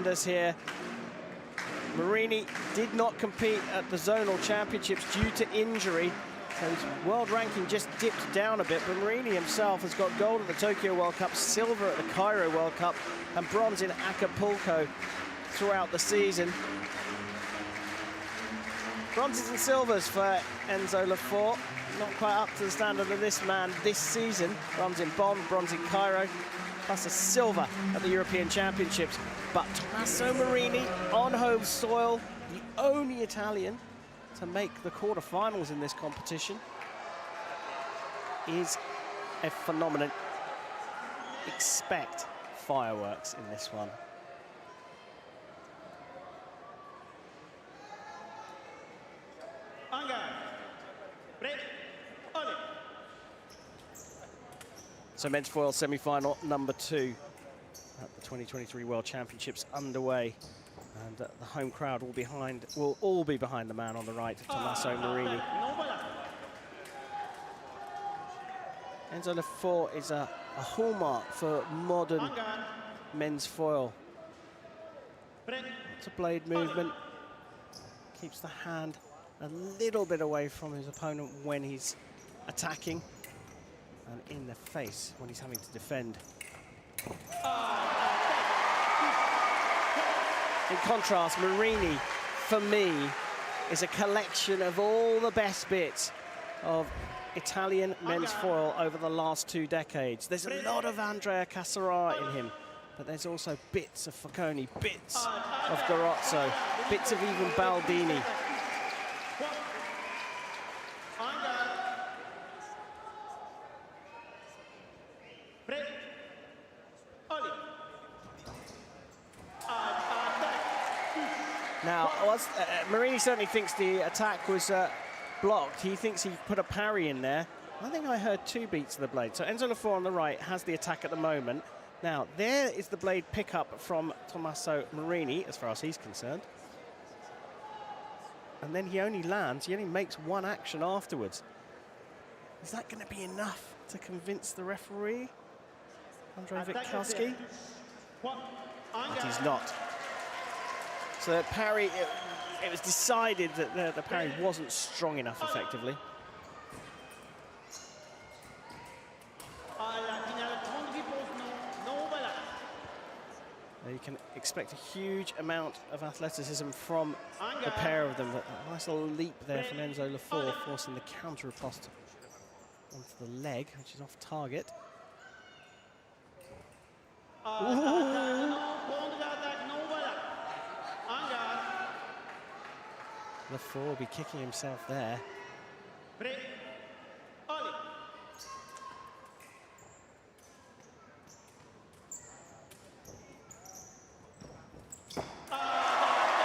defenders here. Marini did not compete at the zonal championships due to injury. So his world ranking just dipped down a bit, but Marini himself has got gold at the Tokyo World Cup, silver at the Cairo World Cup, and bronze in Acapulco throughout the season. Bronzes and silvers for Enzo Lefort. Not quite up to the standard of this man this season. Bronze in Bonn, bronze in Cairo, plus a silver at the European Championships. But Tommaso Marini on home soil, the only Italian to make the quarterfinals in this competition, is a phenomenon. Expect fireworks in this one. So men's foil semi-final number 2 at the 2023 World Championships underway. And the home crowd will all be behind the man on the right, Tommaso Marini. Enzo Lefort is a hallmark for modern men's foil. It's a blade movement, keeps the hand a little bit away from his opponent when he's attacking, and in the face when he's having to defend. In contrast, Marini, for me, is a collection of all the best bits of Italian men's foil over the last 2 decades. There's a lot of Andrea Cassara in him, but there's also bits of Facconi, bits of Garozzo, bits of even Baldini. Now, Marini certainly thinks the attack was blocked. He thinks he put a parry in there. I think I heard 2 beats of the blade. So Enzo Lefort on the right has the attack at the moment. Now, there is the blade pickup from Tommaso Marini, as far as he's concerned. And then he only makes 1 action afterwards. Is that going to be enough to convince the referee, Andrzej Witkowski? But he's not. So that parry, it was decided that the parry wasn't strong enough effectively. Now you can expect a huge amount of athleticism from the pair of them. But a nice little leap there from Enzo Lefort, forcing the counter riposte onto the leg, which is off target. Lefort will be kicking himself there.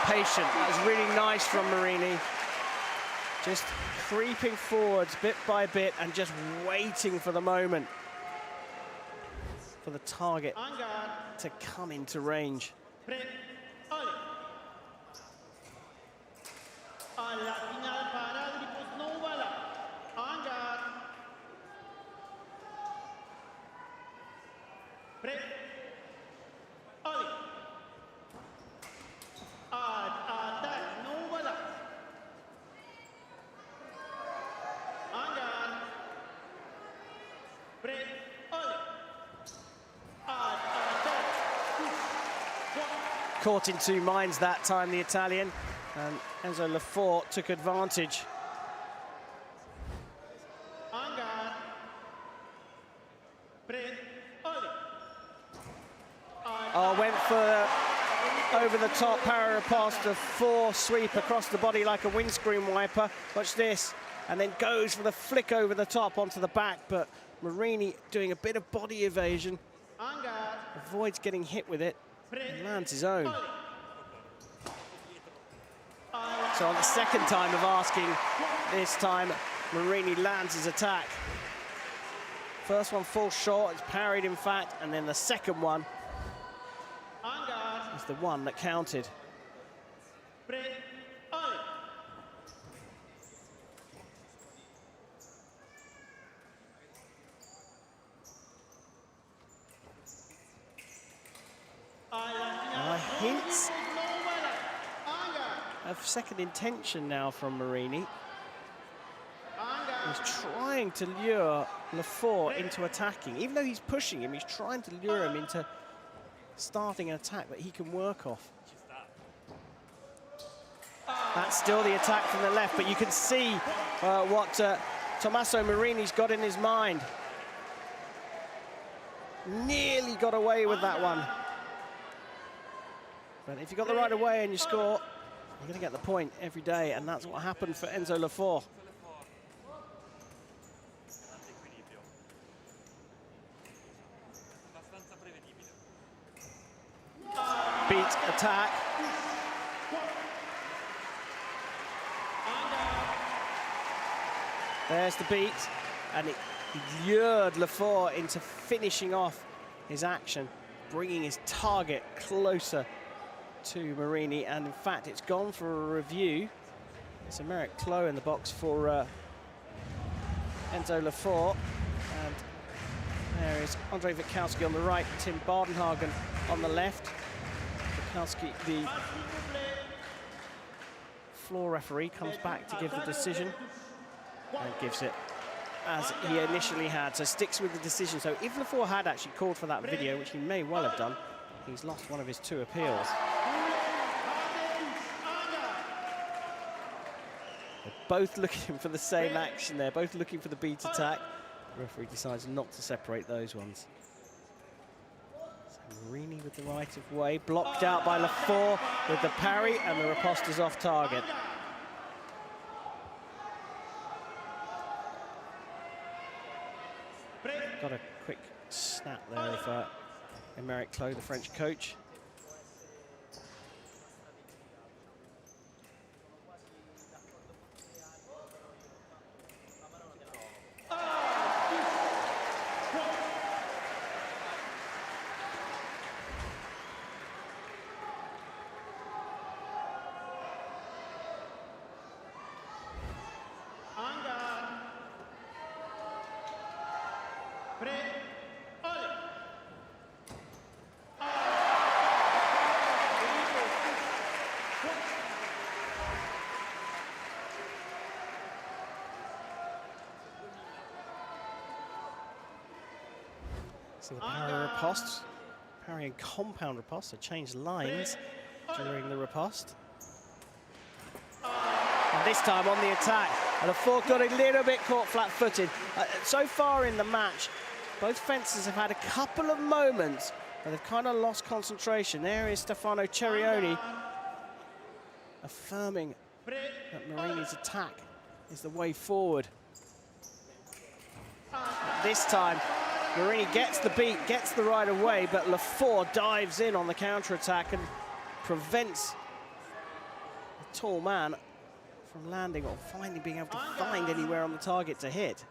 Patient, that was really nice from Marini. Just creeping forwards bit by bit and just waiting for the moment for the target to come into range. Caught in 2 minds that time, the Italian, and Enzo Lefort took advantage. Oh, went for over-the-top parry riposte, a 4 sweep across the body like a windscreen wiper. Watch this, and then goes for the flick over the top onto the back, but Marini doing a bit of body evasion, avoids getting hit with it, and lands his own. So on the second time of asking, this time Marini lands his attack. First one falls short, it's parried in fact, and then the second one is the one that counted. I hints of second intention now from Marini. He's trying to lure LEFORT into attacking. Even though he's pushing him, he's trying to lure him into starting an attack that he can work off. That's still the attack from the left, but you can see what Tommaso Marini's got in his mind. Nearly got away with that one. But if you got the right away and you score, you're going to get the point every day, and that's what happened for Enzo LEFORT. Beat attack. There's the beat, and it lured LEFORT into finishing off his action, bringing his target closer to Marini, and in fact it's gone for a review. It's Emeric Clough in the box for Enzo LEFORT, and there is Andre Witkowski on the right, Tim Bardenhagen on the left. Witkowski, the floor referee, comes back to give the decision and gives it as he initially had, so sticks with the decision. So if LEFORT had actually called for that video, which he may well have done, he's lost one of his 2 appeals. They're both looking for the same action there, both looking for the beat attack. The referee decides not to separate those ones. So Marini with the right of way, blocked out by LEFORT with the parry, and the riposte is off target. Got a quick snap there of Emeric Clough, the French coach. So the parry riposte, parry and compound riposte, so change lines during the riposte. And this time on the attack, and LEFORT got a little bit caught flat-footed. So far in the match, both fencers have had a couple of moments where they've kind of lost concentration. There is Stefano Cerioni affirming that Marini's attack is the way forward. This time, Marini gets the beat, gets the right away, but LEFORT dives in on the counter-attack and prevents the tall man from landing or finally being able to find anywhere on the target to hit.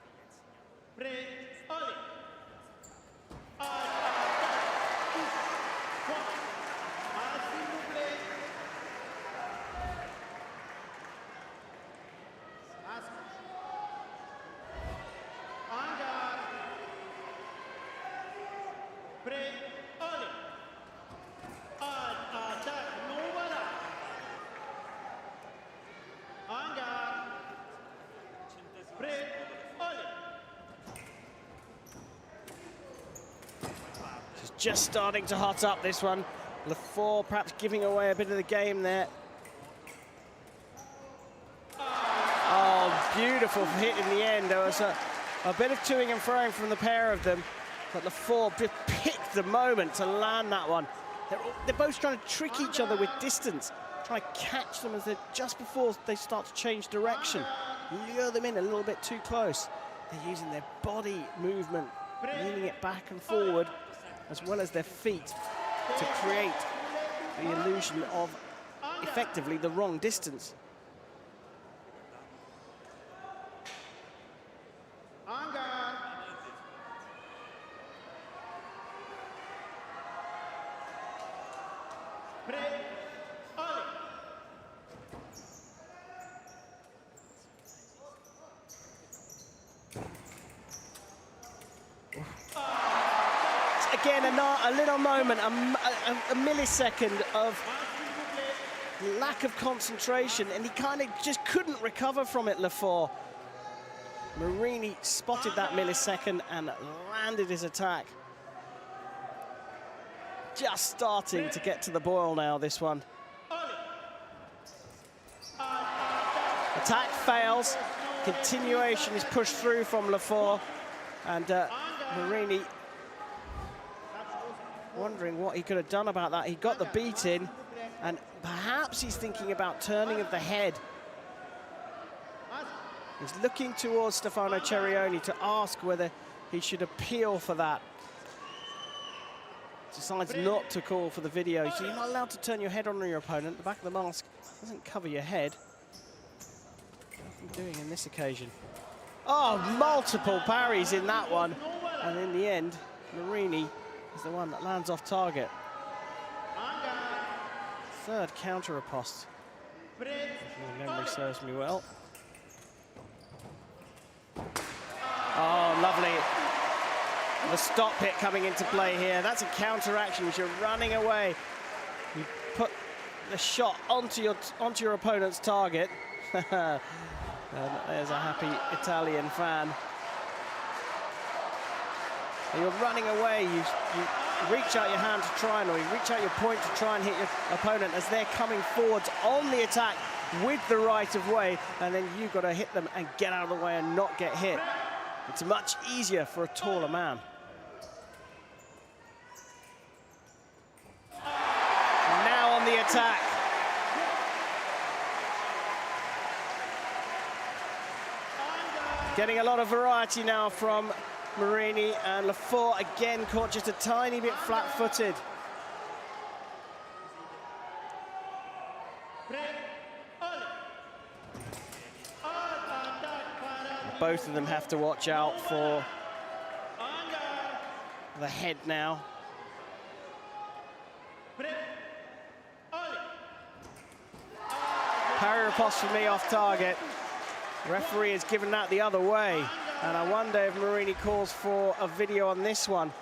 Just starting to hot up this one. LEFORT perhaps giving away a bit of the game there. Oh, beautiful hit in the end. There was a bit of toing and froing from the pair of them, but LEFORT just picked the moment to land that one. They're both trying to trick each other with distance, trying to catch them as they're just before they start to change direction, lure them in a little bit too close. They're using their body movement, leaning it back and forward, as well as their feet, to create the illusion of effectively the wrong distance. again, a little moment, a millisecond of lack of concentration, and he kind of just couldn't recover from it, LEFORT. Marini spotted that millisecond and landed his attack. Just starting to get to the boil now, this one. Attack fails. Continuation is pushed through from LEFORT, and Marini wondering what he could have done about that. He got the beat in, and perhaps he's thinking about turning of the head. He's looking towards Stefano Cerioni to ask whether he should appeal for that. Decides not to call for the video. So you're not allowed to turn your head on your opponent. The back of the mask doesn't cover your head. Nothing doing in this occasion. Oh, multiple parries in that one. And in the end, Marini is the one that lands off target. Third counter riposte. If my memory serves me well. Oh, lovely. The stop hit coming into play here. That's a counter action as you're running away. You put the shot onto your opponent's target. And there's a happy Italian fan. And you're running away. You reach out your hand to try and, or you reach out your point to try and hit your opponent as they're coming forwards on the attack with the right of way, and then you've got to hit them and get out of the way and not get hit. It's much easier for a taller man. Now on the attack. Getting a lot of variety now from Marini, and LEFORT again caught just a tiny bit flat-footed. Both of them have to watch out for the head now. Parry riposte for me off target. Referee has given that the other way, and I wonder if Marini calls for a video on this one.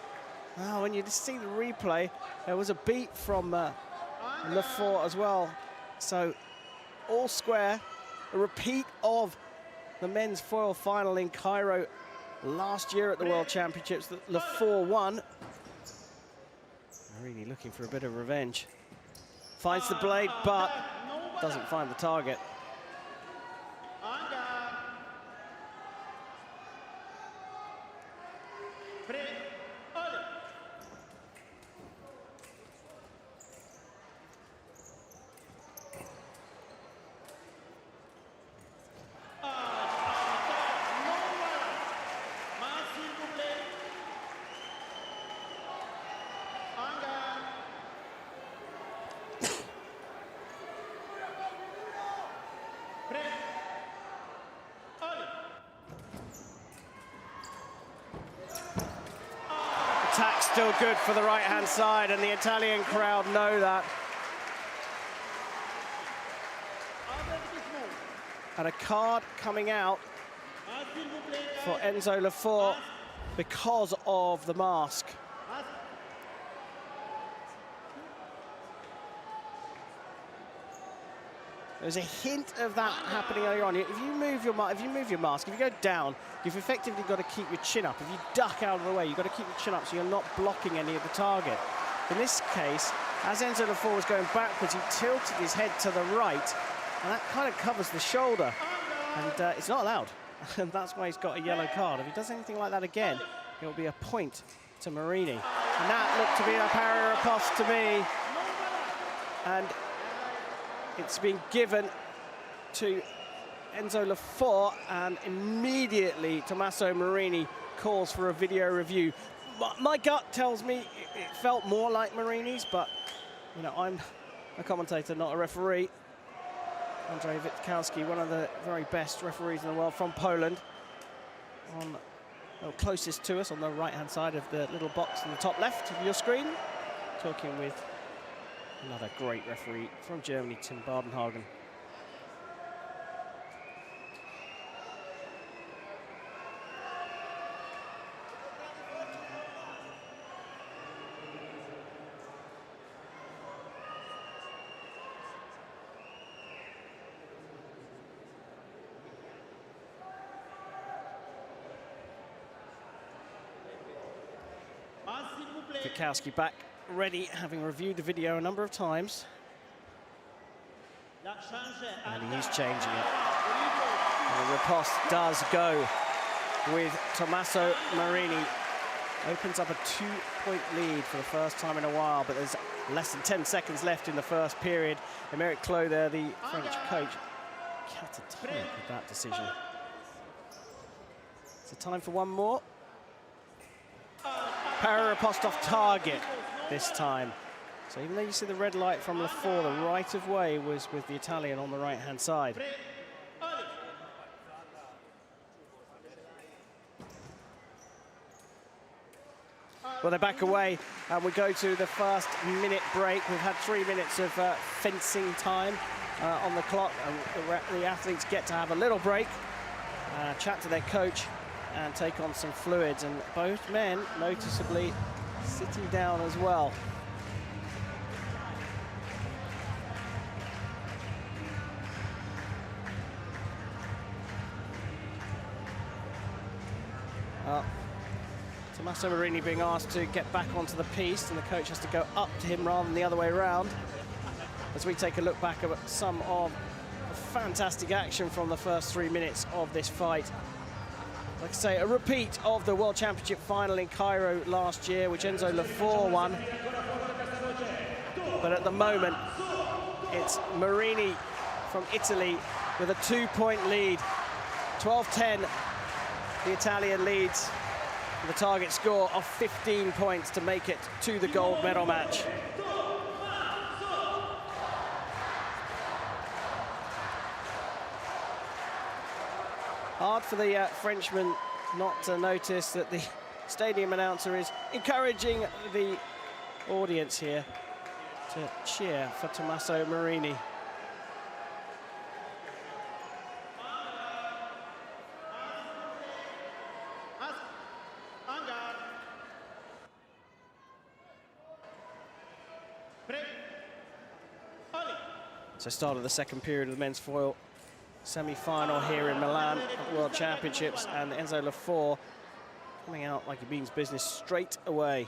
Oh, when you see the replay, there was a beat from LEFORT as well. So all square, a repeat of the men's foil final in Cairo last year at the World Championships that LEFORT won. Marini looking for a bit of revenge. Finds the blade, but doesn't find the target. Attack still good for the right-hand side, and the Italian crowd know that. And a card coming out for Enzo LEFORT because of the mask. There's a hint of that happening earlier on. If you move your mask, if you go down, you've effectively got to keep your chin up. If you duck out of the way, you've got to keep your chin up so you're not blocking any of the target. In this case, as Enzo LEFORT was going backwards, he tilted his head to the right, and that kind of covers the shoulder. And it's not allowed. And that's why he's got a yellow card. If he does anything like that again, it will be a point to Marini. And that looked to be a parry riposte to me. And it's been given to Enzo LEFORT, and immediately Tommaso Marini calls for a video review. My gut tells me it felt more like Marini's, but you know, I'm a commentator, not a referee. Andrzej Witkowski, one of the very best referees in the world from Poland, closest to us on the right-hand side of the little box in the top left of your screen, talking with another great referee from Germany, Tim Badenhagen. Kwiatkowski back ready, having reviewed the video a number of times. And he is changing it. And the riposte does go with Tommaso Marini. Opens up a 2-point lead for the first time in a while, but there's less than 10 seconds left in the first period. Emeric Clot there, the French coach, catatonic with that decision. So time for one more. Para-riposte off target this time. So even though you see the red light from LEFORT, the right of way was with the Italian on the right-hand side. Well, they're back away, and we go to the first minute break. We've had 3 minutes of fencing time on the clock, and the athletes get to have a little break, chat to their coach, and take on some fluids. And both men noticeably sitting down as well. Tommaso Marini being asked to get back onto the piste, and the coach has to go up to him rather than the other way around. As we take a look back at some of the fantastic action from the first 3 minutes of this fight. Like I say, a repeat of the World Championship final in Cairo last year, which Enzo LEFORT won. But at the moment, it's Marini from Italy with a 2-point lead. 12-10, the Italian leads. The target score of 15 points to make it to the gold medal match. Hard for the Frenchman not to notice that the stadium announcer is encouraging the audience here to cheer for Tommaso Marini. So start of the second period of the men's foil semi-final here in Milan at the World Championships, and Enzo LEFORT coming out like he means business straight away.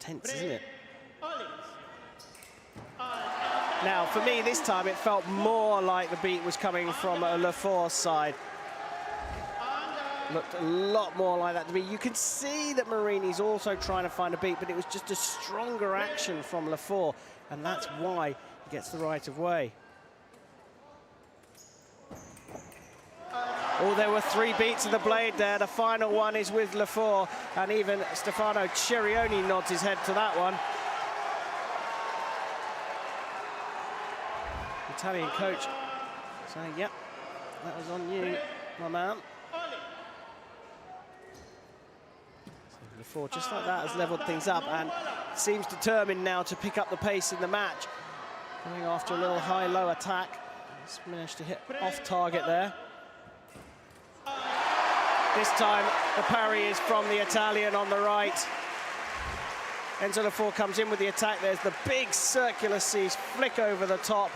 Tense, isn't it? Now, for me, this time it felt more like the beat was coming from LEFORT's side. Looked a lot more like that to me. You can see that Marini's also trying to find a beat, but it was just a stronger action from LEFORT, and that's why he gets the right of way. Oh, there were 3 beats of the blade there. The final one is with LEFORT, and even Stefano Cerioni nods his head to that one. Italian coach saying, yep, that was on you, my man. LEFORT, just like that, has leveled things up and seems determined now to pick up the pace in the match. Going after a little high-low attack. He's managed to hit off target there. This time, the parry is from the Italian on the right. Enzo LEFORT comes in with the attack. There's the big circular C flick over the top.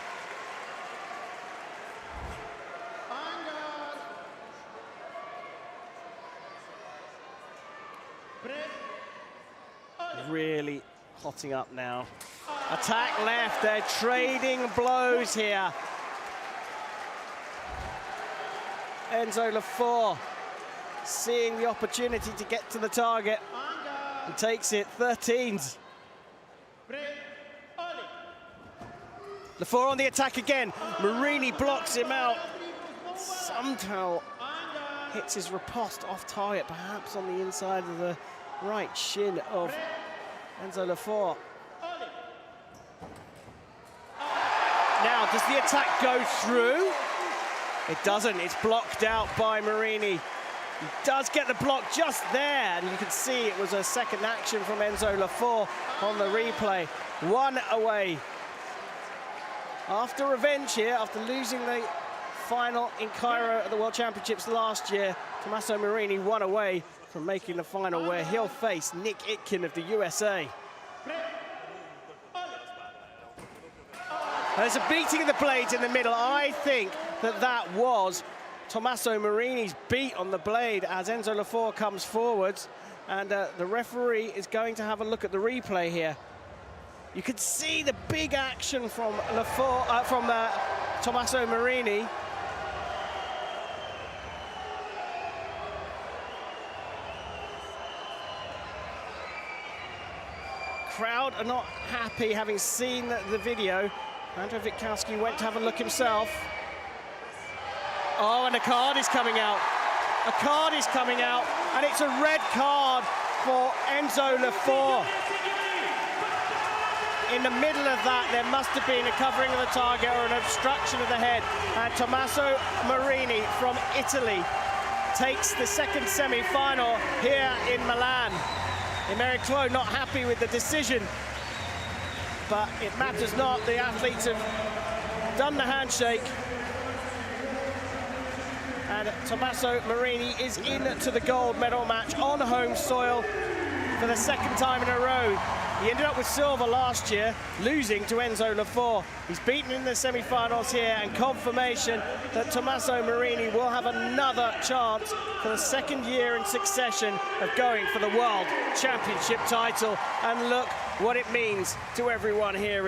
Really hotting up now. Attack left, they're trading blows here. Enzo LEFORT seeing the opportunity to get to the target and takes it. 13s. LEFORT on the attack again. Marini blocks him out. Somehow hits his riposte off target, perhaps on the inside of the right shin of Enzo LEFORT. Now, does the attack go through? It doesn't, it's blocked out by Marini. He does get the block just there, and you can see it was a second action from Enzo LEFORT on the replay. 1 away. After revenge here, after losing the final in Cairo at the World Championships last year, Tommaso Marini 1 away from making the final, where he'll face Nick Itkin of the USA. There's a beating of the blades in the middle. I think that was Tommaso Marini's beat on the blade as Enzo LEFORT comes forwards, and the referee is going to have a look at the replay here. You can see the big action from Tommaso Marini. Crowd are not happy having seen the video. Andrzej Witkowski went to have a look himself. Oh, and a card is coming out. A card is coming out, and it's a red card for Enzo LEFORT. In the middle of that, there must have been a covering of the target or an obstruction of the head. And Tommaso Marini from Italy takes the second semi-final here in Milan. Emeric Clos not happy with the decision, but it matters not. The athletes have done the handshake, and Tommaso Marini is into the gold medal match on home soil for the second time in a row. He ended up with silver last year, losing to Enzo LEFORT. He's beaten in the semi-finals here, and confirmation that Tommaso Marini will have another chance for the second year in succession of going for the World Championship title. And look what it means to everyone here.